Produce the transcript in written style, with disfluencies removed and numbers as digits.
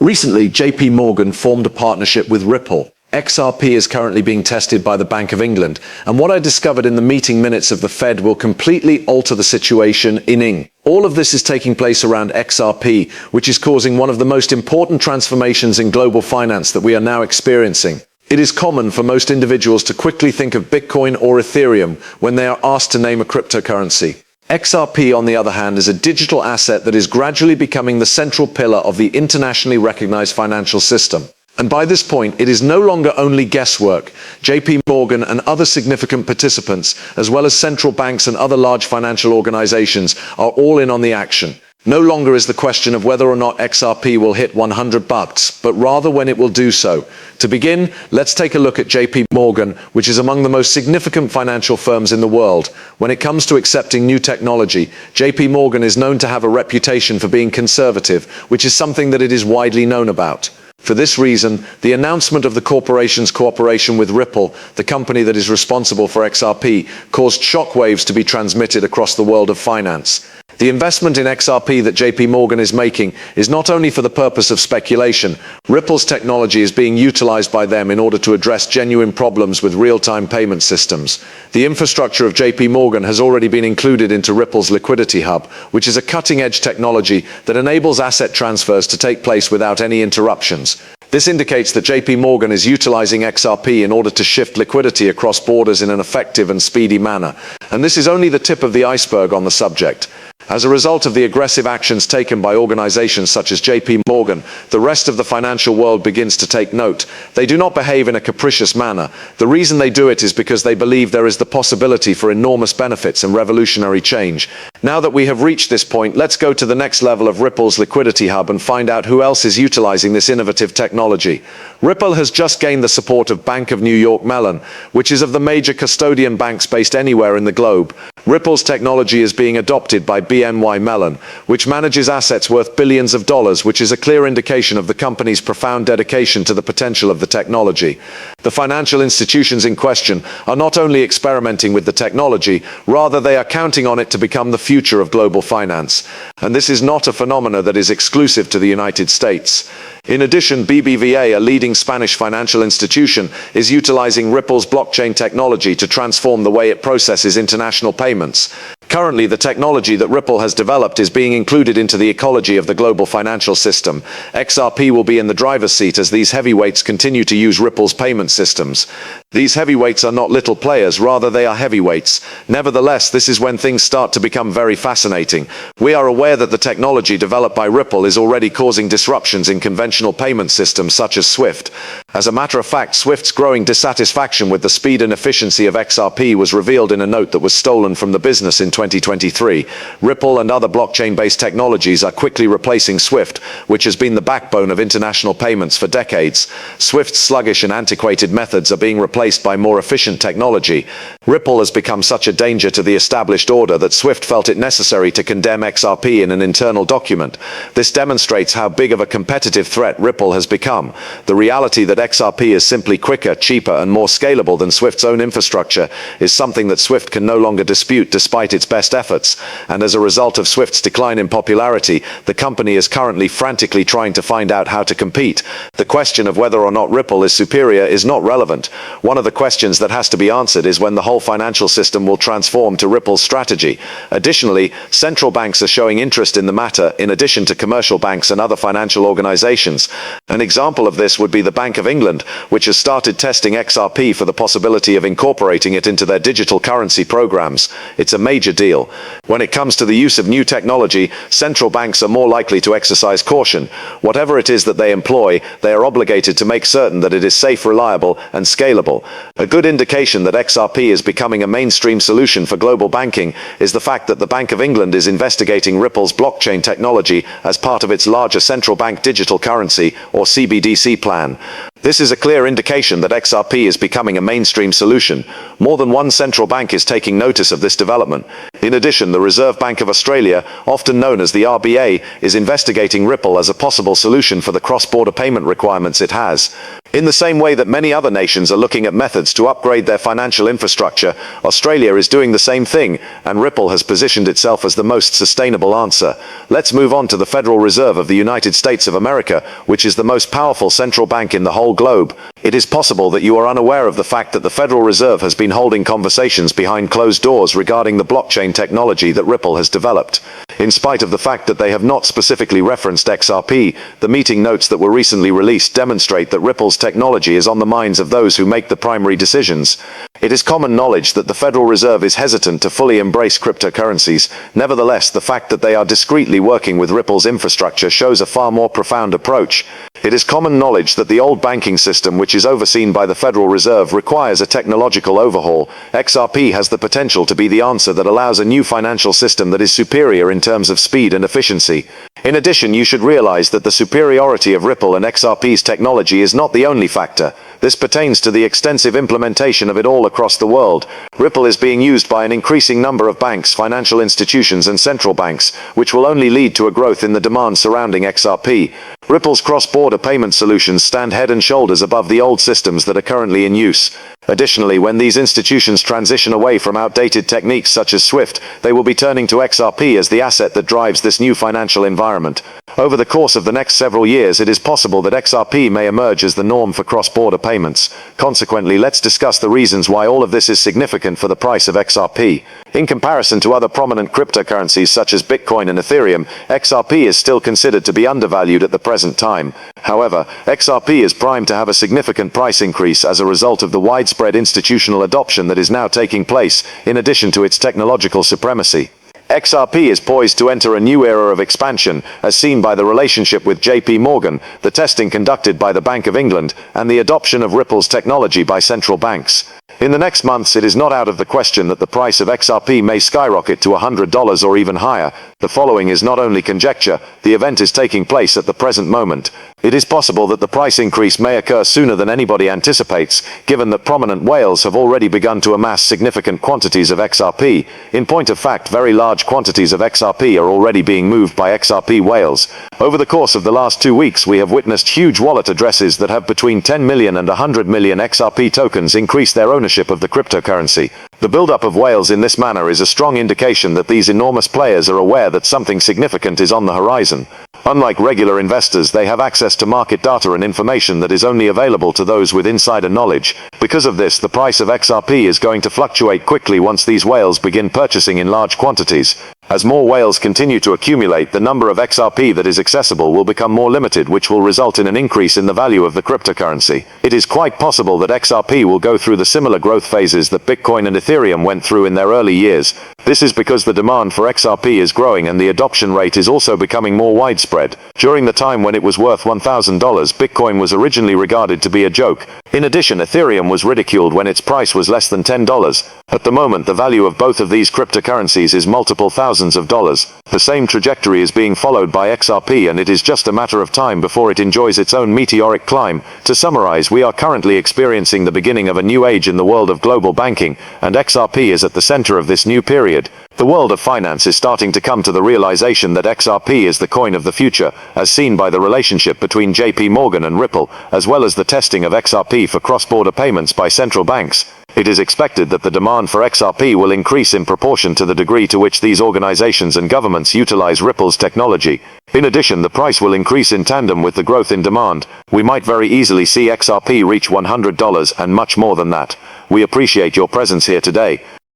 Recently, JP Morgan formed a partnership with Ripple. XRP is currently being tested by the Bank of England, and what I discovered in the meeting minutes of the Fed will completely alter the situation in Ing. All of this is taking place around XRP, which is causing one of the most important transformations in global finance that we are now experiencing. It is common for most individuals to quickly think of Bitcoin or Ethereum when they are asked to name a cryptocurrency. XRP, on the other hand, is a digital asset that is gradually becoming the central pillar of the internationally recognized financial system. And by this point, it is no longer only guesswork. JP Morgan and other significant participants, as well as central banks and other large financial organizations, are all in on the action. No longer is the question of whether or not XRP will hit $100, but rather when it will do so. To begin, let's take a look at JP Morgan, which is among the most significant financial firms in the world. When it comes to accepting new technology, JP Morgan is known to have a reputation for being conservative, which is something that it is widely known about. For this reason, the announcement of the corporation's cooperation with Ripple, the company that is responsible for XRP, caused shockwaves to be transmitted across the world of finance. The investment in XRP that JP Morgan is making is not only for the purpose of speculation. Ripple's technology is being utilized by them in order to address genuine problems with real-time payment systems. The infrastructure of JP Morgan has already been included into Ripple's liquidity hub, which is a cutting-edge technology that enables asset transfers to take place without any interruptions. This indicates that JP Morgan is utilizing XRP in order to shift liquidity across borders in an effective and speedy manner. And this is only the tip of the iceberg on the subject. As a result of the aggressive actions taken by organizations such as JP Morgan, the rest of the financial world begins to take note. They do not behave in a capricious manner. The reason they do it is because they believe there is the possibility for enormous benefits and revolutionary change. Now that we have reached this point, let's go to the next level of Ripple's liquidity hub and find out who else is utilizing this innovative technology. Ripple has just gained the support of Bank of New York Mellon, which is of the major custodian banks based anywhere in the globe. Ripple's technology is being adopted by BNY Mellon, which manages assets worth billions of dollars, which is a clear indication of the company's profound dedication to the potential of the technology. The financial institutions in question are not only experimenting with the technology, rather they are counting on it to become the future of global finance. And this is not a phenomenon that is exclusive to the United States. In addition, BBVA, a leading Spanish financial institution, is utilizing Ripple's blockchain technology to transform the way it processes international payments. Currently, the technology that Ripple has developed is being included into the ecology of the global financial system. XRP will be in the driver's seat as these heavyweights continue to use Ripple's payment systems. These heavyweights are not little players, rather they are heavyweights. Nevertheless, this is when things start to become very fascinating. We are aware that the technology developed by Ripple is already causing disruptions in conventional payment systems such as SWIFT. As a matter of fact, SWIFT's growing dissatisfaction with the speed and efficiency of XRP was revealed in a note that was stolen from the business in 2023. Ripple and other blockchain-based technologies are quickly replacing SWIFT, which has been the backbone of international payments for decades. SWIFT's sluggish and antiquated methods are being replaced by more efficient technology. Ripple has become such a danger to the established order that SWIFT felt it necessary to condemn XRP in an internal document. This demonstrates how big of a competitive threat Ripple has become. The reality that XRP is simply quicker, cheaper, and more scalable than SWIFT's own infrastructure is something that SWIFT can no longer dispute despite its best efforts. And as a result of SWIFT's decline in popularity, the company is currently frantically trying to find out how to compete. The question of whether or not Ripple is superior is not relevant. One of the questions that has to be answered is when the whole financial system will transform to Ripple's strategy. Additionally, central banks are showing interest in the matter, in addition to commercial banks and other financial organizations. An example of this would be the Bank of England, which has started testing XRP for the possibility of incorporating it into their digital currency programs. It's a major deal. When it comes to the use of new technology, central banks are more likely to exercise caution. Whatever it is that they employ, they are obligated to make certain that it is safe, reliable, and scalable. A good indication that XRP is becoming a mainstream solution for global banking is the fact that the Bank of England is investigating Ripple's blockchain technology as part of its larger central bank digital currency, or CBDC plan. This is a clear indication that XRP is becoming a mainstream solution. More than one central bank is taking notice of this development. In addition, the Reserve Bank of Australia, often known as the RBA, is investigating Ripple as a possible solution for the cross-border payment requirements it has. In the same way that many other nations are looking at methods to upgrade their financial infrastructure, Australia is doing the same thing, and Ripple has positioned itself as the most sustainable answer. Let's move on to the Federal Reserve of the United States of America, which is the most powerful central bank in the whole globe. It is possible that you are unaware of the fact that the Federal Reserve has been holding conversations behind closed doors regarding the blockchain technology that Ripple has developed. In spite of the fact that they have not specifically referenced XRP, the meeting notes that were recently released demonstrate that Ripple's technology is on the minds of those who make the primary decisions. It is common knowledge that the Federal Reserve is hesitant to fully embrace cryptocurrencies. Nevertheless, the fact that they are discreetly working with Ripple's infrastructure shows a far more profound approach. It is common knowledge that the old banking system, which is overseen by the Federal Reserve, requires a technological overhaul. XRP has the potential to be the answer that allows a new financial system that is superior in terms of speed and efficiency. In addition, you should realize that the superiority of Ripple and XRP's technology is not the only factor. This pertains to the extensive implementation of it all across the world. Ripple is being used by an increasing number of banks, financial institutions, and central banks, which will only lead to a growth in the demand surrounding XRP. Ripple's cross-border payment solutions stand head and shoulders above the old systems that are currently in use. Additionally, when these institutions transition away from outdated techniques such as SWIFT, they will be turning to XRP as the asset that drives this new financial environment. Over the course of the next several years, it is possible that XRP may emerge as the norm for cross-border payments. Consequently, let's discuss the reasons why all of this is significant for the price of XRP. In comparison to other prominent cryptocurrencies such as Bitcoin and Ethereum, XRP is still considered to be undervalued at the present time. However, XRP is primed to have a significant price increase as a result of the widespread institutional adoption that is now taking place, in addition to its technological supremacy. XRP is poised to enter a new era of expansion, as seen by the relationship with JP Morgan, the testing conducted by the Bank of England, and the adoption of Ripple's technology by central banks. In the next months, it is not out of the question that the price of XRP may skyrocket to $100 or even higher. The following is not only conjecture, the event is taking place at the present moment. It is possible that the price increase may occur sooner than anybody anticipates, given that prominent whales have already begun to amass significant quantities of XRP. In point of fact, very large quantities of XRP are already being moved by XRP whales. Over the course of the last 2 weeks, we have witnessed huge wallet addresses that have between 10 million and 100 million XRP tokens increase their ownership of the cryptocurrency. The buildup of whales in this manner is a strong indication that these enormous players are aware that something significant is on the horizon. Unlike regular investors, they have access to market data and information that is only available to those with insider knowledge. Because of this, the price of XRP is going to fluctuate quickly once these whales begin purchasing in large quantities. As more whales continue to accumulate, the number of XRP that is accessible will become more limited, which will result in an increase in the value of the cryptocurrency. It is quite possible that XRP will go through the similar growth phases that Bitcoin and Ethereum went through in their early years. This is because the demand for XRP is growing and the adoption rate is also becoming more widespread. During the time when it was worth $1,000, Bitcoin was originally regarded to be a joke. In addition, Ethereum was ridiculed when its price was less than $10. At the moment, the value of both of these cryptocurrencies is multiple thousands of dollars. The same trajectory is being followed by XRP, and it is just a matter of time before it enjoys its own meteoric climb. To summarize, we are currently experiencing the beginning of a new age in the world of global banking, and XRP is at the center of this new period. The world of finance is starting to come to the realization that XRP is the coin of the future, as seen by the relationship between JP Morgan and Ripple, as well as the testing of XRP for cross-border payments by central banks. It is expected that the demand for XRP will increase in proportion to the degree to which these organizations and governments utilize Ripple's technology. In addition, the price will increase in tandem with the growth in demand. We might very easily see XRP reach $100 and much more than that. We appreciate your presence here today.